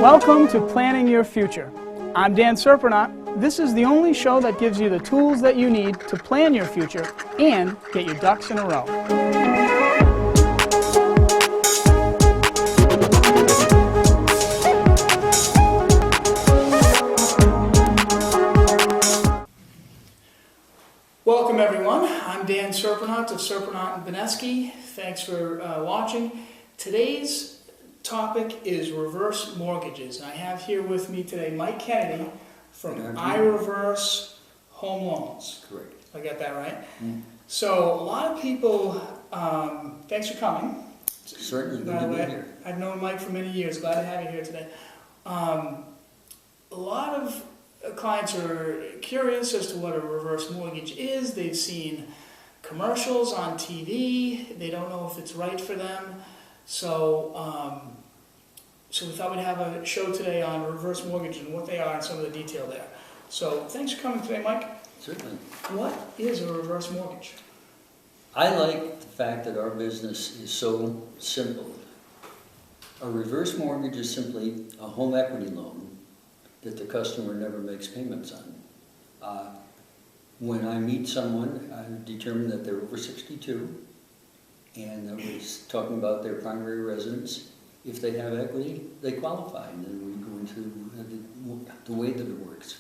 Welcome to Planning Your Future. I'm Dan Surprenant. This is the only show that gives you the tools that you need to plan your future and get your ducks in a row. Welcome everyone. I'm Dan Surprenant of Surprenant and Benesky. Thanks for watching. Today's topic is reverse mortgages. I have here with me today Mike Kennedy from iReverse Home Loans. Correct. I got that right? So a lot of people, thanks for coming. Certainly, good to be here. I've known Mike for many years. Glad to have you here today. A lot of clients are curious as to what a reverse mortgage is. They've seen commercials on TV. They don't know if it's right for them. So we thought we'd have a show today on reverse mortgage and what they are and some of the detail there. So thanks for coming today, Mike. Certainly. What is a reverse mortgage? I like the fact that our business is so simple. A reverse mortgage is simply a home equity loan that the customer never makes payments on. When I meet someone, I determine that they're over 62, and I was talking about their primary residence. If they have equity, they qualify, and then we go into the way that it works.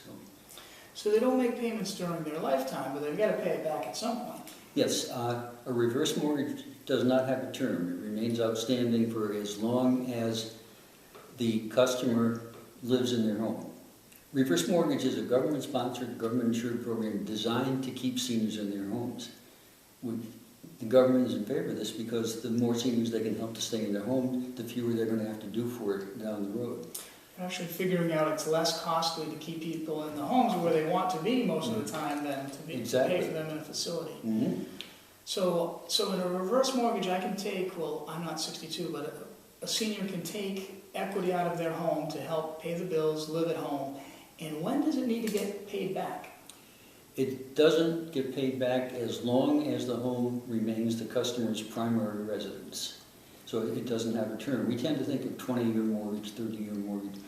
So they don't make payments during their lifetime, but they've got to pay it back at some point. Yes, a reverse mortgage does not have a term. It remains outstanding for as long as the customer lives in their home. Reverse mortgage is a government-sponsored, government-insured program designed to keep seniors in their homes. The government is in favor of this because the more seniors they can help to stay in their home, the fewer they're going to have to do for it down the road. Actually figuring out it's less costly to keep people in the homes where they want to be most of the time than to pay for them in a facility. So in a reverse mortgage I can take, well, I'm not 62, but a senior can take equity out of their home to help pay the bills, live at home. And when does it need to get paid back? It doesn't get paid back as long as the home remains the customer's primary residence. So it doesn't have a term. We tend to think of 20-year mortgage, 30-year mortgage.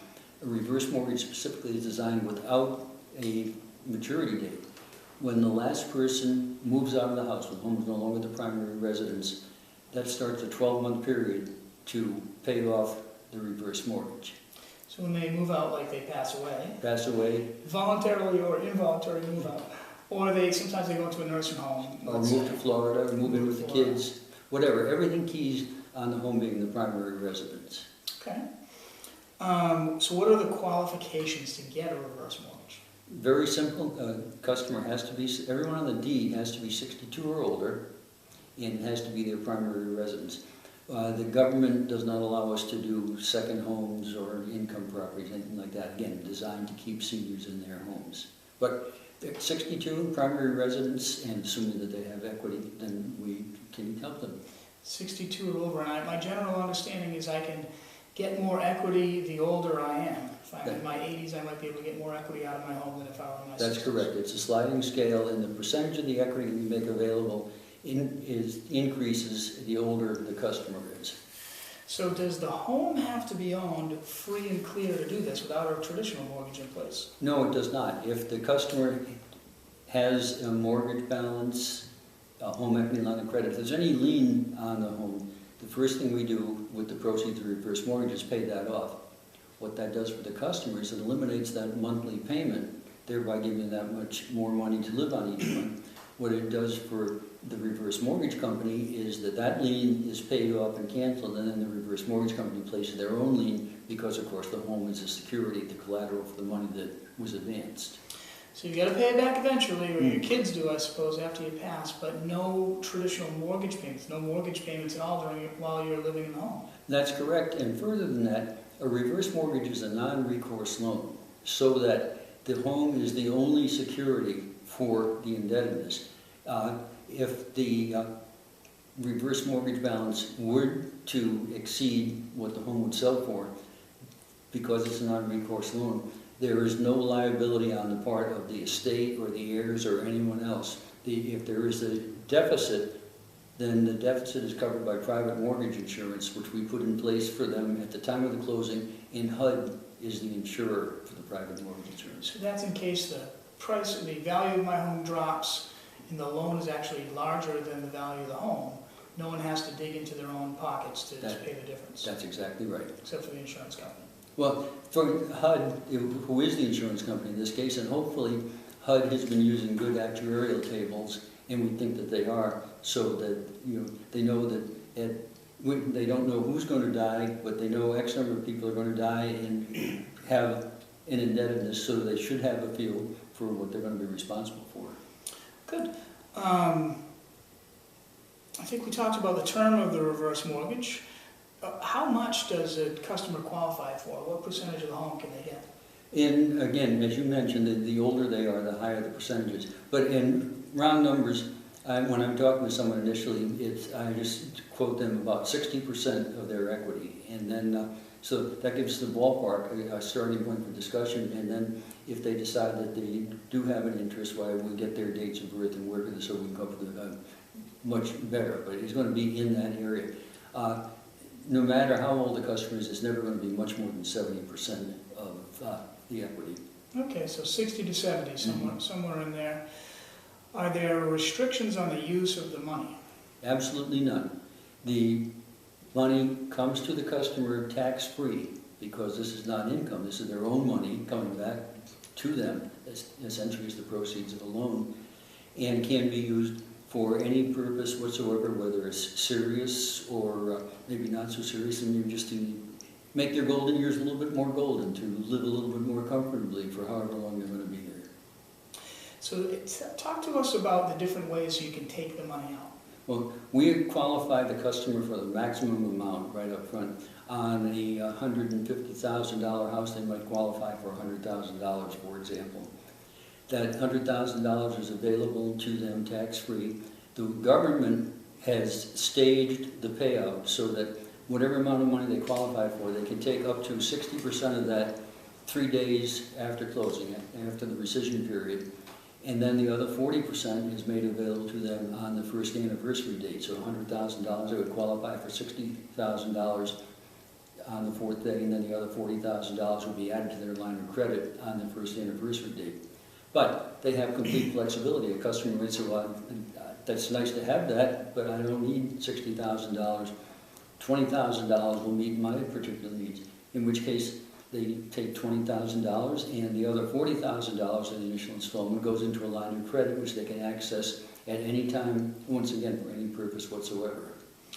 A reverse mortgage specifically is designed without a maturity date. When the last person moves out of the house, when the home is no longer the primary residence, that starts a 12-month period to pay off the reverse mortgage. So when they move out, like they pass away, voluntarily or involuntarily move out, or sometimes they go into a nursing home. Or move to Florida, or move in with the kids, whatever. Everything keys on the home being the primary residence. Okay. So what are the qualifications to get a reverse mortgage? Very simple. Everyone on the deed has to be 62 or older, and it has to be their primary residence. The government does not allow us to do second homes or income properties, anything like that. Again, designed to keep seniors in their homes. But they're 62, primary residence, and assuming that they have equity, then we can help them. 62 or over, and my general understanding is I can get more equity the older I am. If I'm in my 80s, I might be able to get more equity out of my home than if I were in my 60s. That's correct. It's a sliding scale, and the percentage of the equity we make available increases the older the customer is. So does the home have to be owned free and clear to do this without a traditional mortgage in place? No, it does not. If the customer has a mortgage balance, a home equity line of credit, if there's any lien on the home, the first thing we do with the proceeds of the reverse mortgage is pay that off. What that does for the customer is it eliminates that monthly payment, thereby giving that much more money to live on each month. What it does for the reverse mortgage company is that lien is paid off and canceled, and then the reverse mortgage company places their own lien because, of course, the home is a security, the collateral for the money that was advanced. So you've got to pay it back eventually, or your kids do, I suppose, after you pass, but no traditional mortgage payments, no mortgage payments at all while you're living in the home. That's correct, and further than that, a reverse mortgage is a non-recourse loan, so that the home is the only security for the indebtedness. If the reverse mortgage balance were to exceed what the home would sell for, because it's a non-recourse loan, there is no liability on the part of the estate or the heirs or anyone else. If there is a deficit, then the deficit is covered by private mortgage insurance, which we put in place for them at the time of the closing, and HUD is the insurer for the private mortgage insurance. So that's in case the value of my home drops and the loan is actually larger than the value of the home. No one has to dig into their own pockets to pay the difference. That's exactly right. Except for the insurance company. Well, for HUD, who is the insurance company in this case, and hopefully HUD has been using good actuarial tables, and we think that they are, so that they know that they don't know who's going to die, but they know X number of people are going to die and have an indebtedness, so they should have a feel for what they're going to be responsible for. Good. I think we talked about the term of the reverse mortgage. How much does a customer qualify for? What percentage of the home can they get? And again, as you mentioned, the older they are, the higher the percentages. But in round numbers, when I'm talking to someone initially, I just quote them about 60% of their equity. And then, so that gives the ballpark a starting point for discussion. And then if they decide that they do have an interest, why we get their dates of birth and work with it so we can cover them much better. But it's going to be in that area. No matter how old the customer is, it's never going to be much more than 70% of the equity. Okay, so 60 to 70, somewhere in there. Are there restrictions on the use of the money? Absolutely none. The money comes to the customer tax-free because this is not income. This is their own money coming back to them, essentially as the proceeds of a loan, and can be used for any purpose whatsoever, whether it's serious or maybe not so serious, and maybe just to make their golden years a little bit more golden, to live a little bit more comfortably for however long they're going to be there. So talk to us about the different ways you can take the money out. Well, we qualify the customer for the maximum amount right up front. On a $150,000 house, they might qualify for $100,000, for example. That $100,000 is available to them tax-free. The government has staged the payout so that whatever amount of money they qualify for, they can take up to 60% of that 3 days after closing, after the rescission period. And then the other 40% is made available to them on the first anniversary date. So $100,000, they would qualify for $60,000 on the fourth day, and then the other $40,000 would be added to their line of credit on the first anniversary date. But they have complete flexibility. A customer might say, well, that's nice to have that, but I don't need $60,000. $20,000 will meet my particular needs, in which case they take $20,000 and the other $40,000 in the initial installment goes into a line of credit which they can access at any time, once again, for any purpose whatsoever.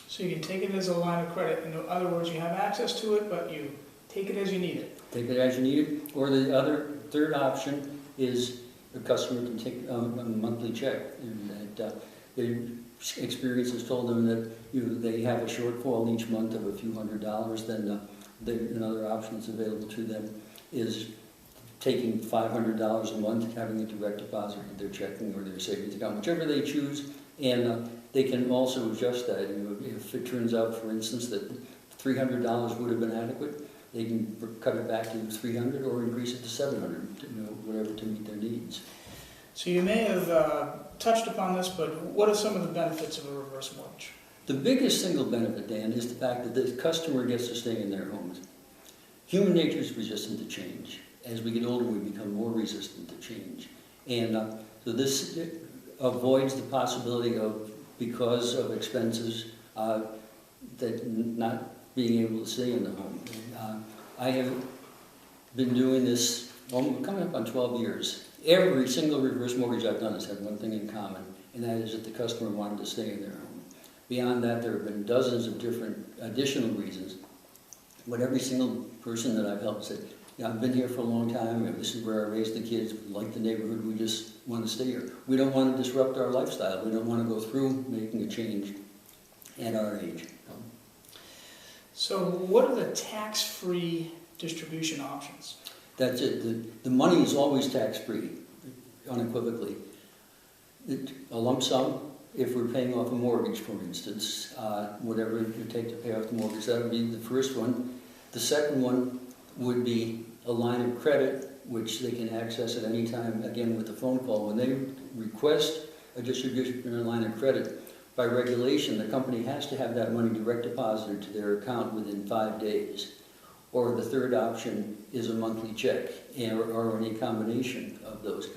So you can take it as a line of credit. In other words, you have access to it, but you take it as you need it. Take it as you need it. Or the other third option is the customer can take a monthly check. And that their experience has told them that they have a shortfall each month of a few $100s, then another option that's available to them is taking $500 a month, having a direct deposit into their checking or their savings account, whichever they choose, and they can also adjust that. If it turns out, for instance, that $300 would have been adequate, they can cut it back to $300 or increase it to $700, whatever to meet their needs. So you may have touched upon this, but what are some of the benefits of a reverse mortgage? The biggest single benefit, Dan, is the fact that the customer gets to stay in their homes. Human nature is resistant to change. As we get older, we become more resistant to change. And so this avoids the possibility of, because of expenses, that not being able to stay in the home. I have been doing this, coming up on 12 years. Every single reverse mortgage I've done has had one thing in common, and that is that the customer wanted to stay in their home. Beyond that, there have been dozens of different additional reasons. But every single person that I've helped said, I've been here for a long time, this is where I raised the kids, we like the neighborhood, we just want to stay here. We don't want to disrupt our lifestyle. We don't want to go through making a change at our age. So what are the tax-free distribution options? That's it. The money is always tax-free, unequivocally. A lump sum, if we're paying off a mortgage, for instance, whatever it would take to pay off the mortgage, that would be the first one. The second one would be a line of credit, which they can access at any time, again with a phone call. When they request a distribution in a line of credit, by regulation, the company has to have that money direct deposited to their account within 5 days. Or the third option is a monthly check, or any combination of those.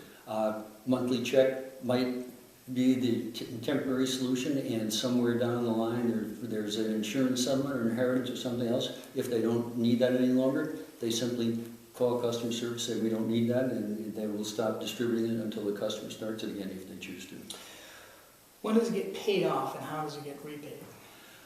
Monthly check might be the temporary solution, and somewhere down the line there's an insurance settlement or inheritance or something else. If they don't need that any longer, they simply call customer service, say we don't need that, and they will stop distributing it until the customer starts it again if they choose to. When does it get paid off and how does it get repaid?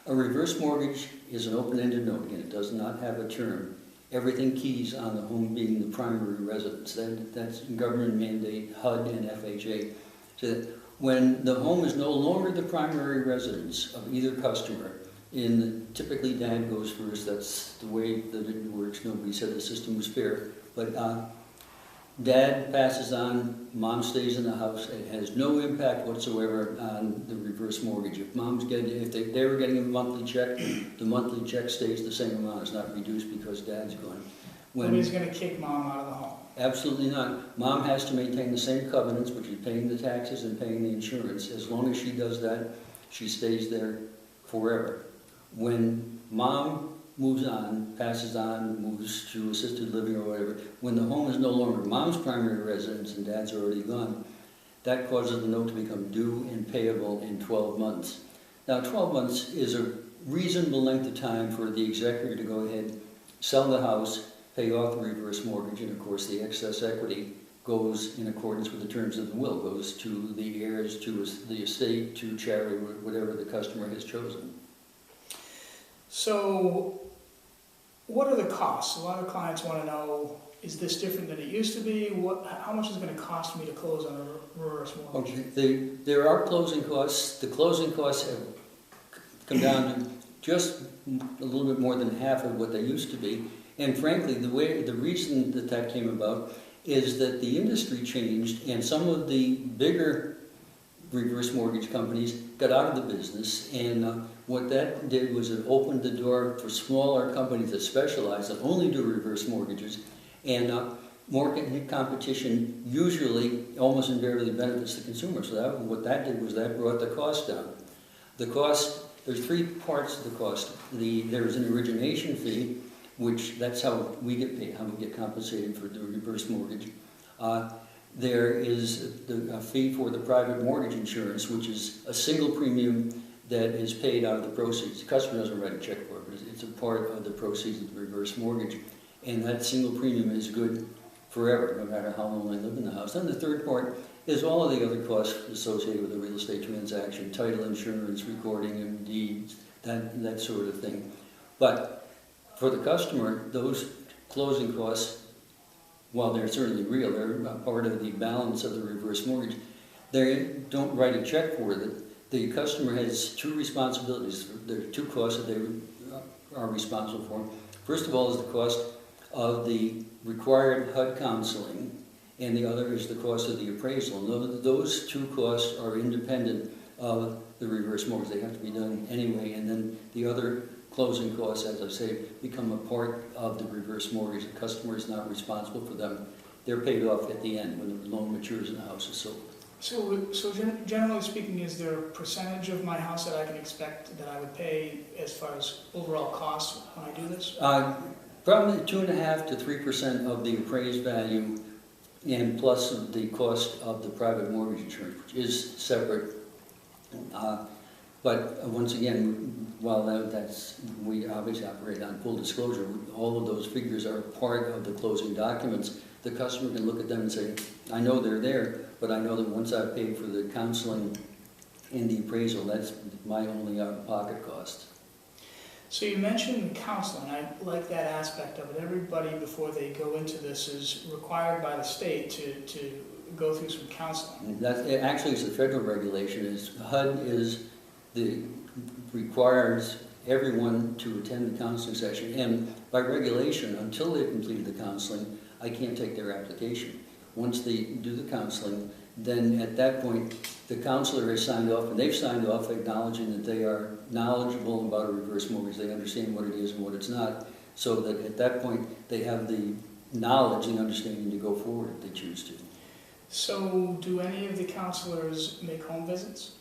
A reverse mortgage is an open-ended note. Again, it does not have a term. Everything keys on the home being the primary residence. That's government mandate, HUD and FHA. So that when the home is no longer the primary residence of either customer, typically dad goes first. That's the way that it works. Nobody said the system was fair. But dad passes on, mom stays in the house. It has no impact whatsoever on the reverse mortgage. If they were getting a monthly check, the monthly check stays the same amount. It's not reduced because dad's gone. Nobody's going to kick mom out of the home. Absolutely not. Mom has to maintain the same covenants, which is paying the taxes and paying the insurance. As long as she does that, she stays there forever. When mom moves on, passes on, moves to assisted living or whatever, when the home is no longer mom's primary residence and dad's already gone, that causes the note to become due and payable in 12 months. Now 12 months is a reasonable length of time for the executor to go ahead, sell the house, pay off the reverse mortgage, and of course the excess equity goes in accordance with the terms of the will, goes to the heirs, to the estate, to charity, whatever the customer has chosen. So, what are the costs? A lot of clients want to know, is this different than it used to be? How much is it going to cost me to close on a reverse mortgage? Okay. There are closing costs. The closing costs have come down to just a little bit more than half of what they used to be. And frankly, the reason that came about is that the industry changed, and some of the bigger reverse mortgage companies got out of the business, and what that did was it opened the door for smaller companies that specialize, that only do reverse mortgages, and market competition usually, almost invariably, benefits the consumer. So what that did was that brought the cost down. The cost, there's three parts of the cost. There's an origination fee, which that's how we get paid, how we get compensated for the reverse mortgage. There is a fee for the private mortgage insurance, which is a single premium that is paid out of the proceeds. The customer doesn't write a check for it, but it's a part of the proceeds of the reverse mortgage. And that single premium is good forever, no matter how long they live in the house. Then the third part is all of the other costs associated with a real estate transaction, title insurance, recording of deeds, that sort of thing. But for the customer, those closing costs, while they're certainly real, they're a part of the balance of the reverse mortgage. They don't write a check for it. The customer has two responsibilities. There are two costs that they are responsible for. First of all is the cost of the required HUD counseling, and the other is the cost of the appraisal. Those two costs are independent of the reverse mortgage. They have to be done anyway, and then the other closing costs, as I say, become a part of the reverse mortgage. The customer is not responsible for them. They're paid off at the end when the loan matures and the house is sold. So generally speaking, is there a percentage of my house that I can expect that I would pay as far as overall costs when I do this? Probably 2.5% to 3% of the appraised value, and plus the cost of the private mortgage insurance, which is separate. But once again, while we obviously operate on full disclosure, all of those figures are part of the closing documents. The customer can look at them and say, I know they're there, but I know that once I've paid for the counseling and the appraisal, that's my only out-of-pocket cost. So you mentioned counseling. I like that aspect of it. Everybody, before they go into this, is required by the state to go through some counseling. Actually, it's a federal regulation. HUD requires everyone to attend the counseling session, and by regulation, until they've completed the counseling, I can't take their application. Once they do the counseling, then at that point, the counselor has signed off, and they've signed off acknowledging that they are knowledgeable about a reverse mortgage. They understand what it is and what it's not, so that at that point, they have the knowledge and understanding to go forward if they choose to. So do any of the counselors make home visits?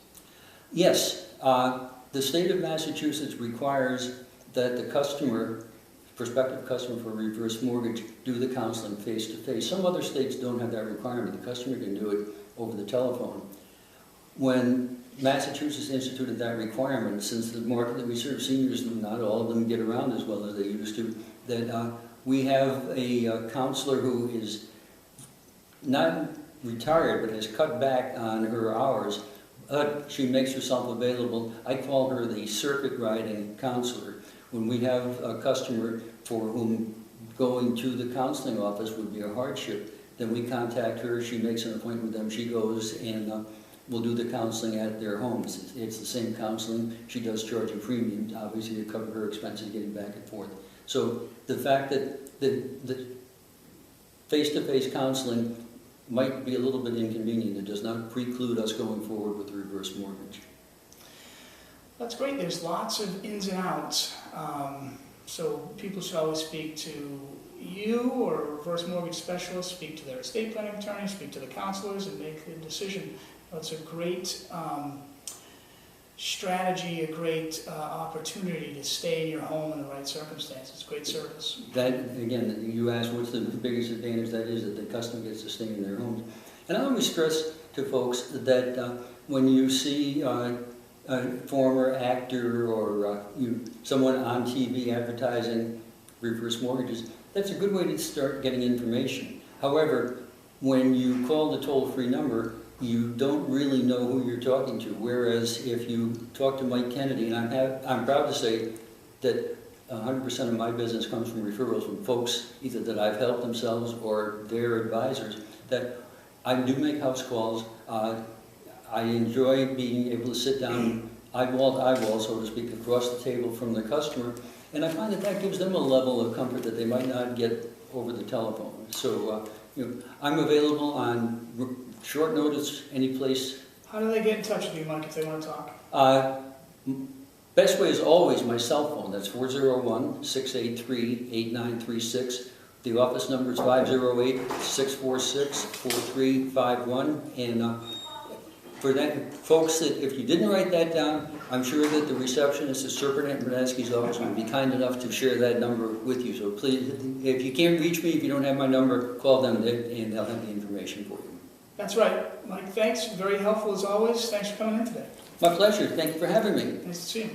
Yes. The state of Massachusetts requires that the customer, prospective customer for a reverse mortgage, do the counseling face-to-face. Some other states don't have that requirement. The customer can do it over the telephone. When Massachusetts instituted that requirement, since the market that we serve, seniors, not all of them get around as well as they used to, that we have a counselor who is not retired but has cut back on her hours. She makes herself available. I call her the circuit riding counselor. When we have a customer for whom going to the counseling office would be a hardship, then we contact her, she makes an appointment with them, she goes and we'll do the counseling at their homes. It's the same counseling. She does charge a premium, obviously, to cover her expenses getting back and forth. So the fact that the face-to-face counseling might be a little bit inconvenient, it does not preclude us going forward with the reverse mortgage. That's great. There's lots of ins and outs. So people should always speak to you or a reverse mortgage specialist, speak to their estate planning attorney, speak to the counselors, and make a decision. It's a great strategy, a great opportunity to stay in your home in the right circumstances. Great service. That, again, you asked what's the biggest advantage, that is that the customer gets to stay in their homes. And I always stress to folks that when you see a former actor or someone on TV advertising reverse mortgages, that's a good way to start getting information. However, when you call the toll-free number, you don't really know who you're talking to. Whereas if you talk to Mike Kennedy, and I'm proud to say that 100% of my business comes from referrals from folks either that I've helped themselves or their advisors, that I do make house calls. I enjoy being able to sit down eyeball to eyeball, so to speak, across the table from the customer, and I find that that gives them a level of comfort that they might not get over the telephone. So I'm available on short notice, any place. How do they get in touch with you, Mike, if they want to talk? Best way is always my cell phone. That's 401-683-8936. The office number is 508-646-4351. And for that, folks, that if you didn't write that down, I'm sure that the receptionist at Surprenant and Bernanski's office would be kind enough to share that number with you. So please, if you can't reach me, if you don't have my number, call them and they'll have the information for you. That's right. Mike, thanks. Very helpful as always. Thanks for coming in today. My pleasure. Thank you for having me. Nice to see you.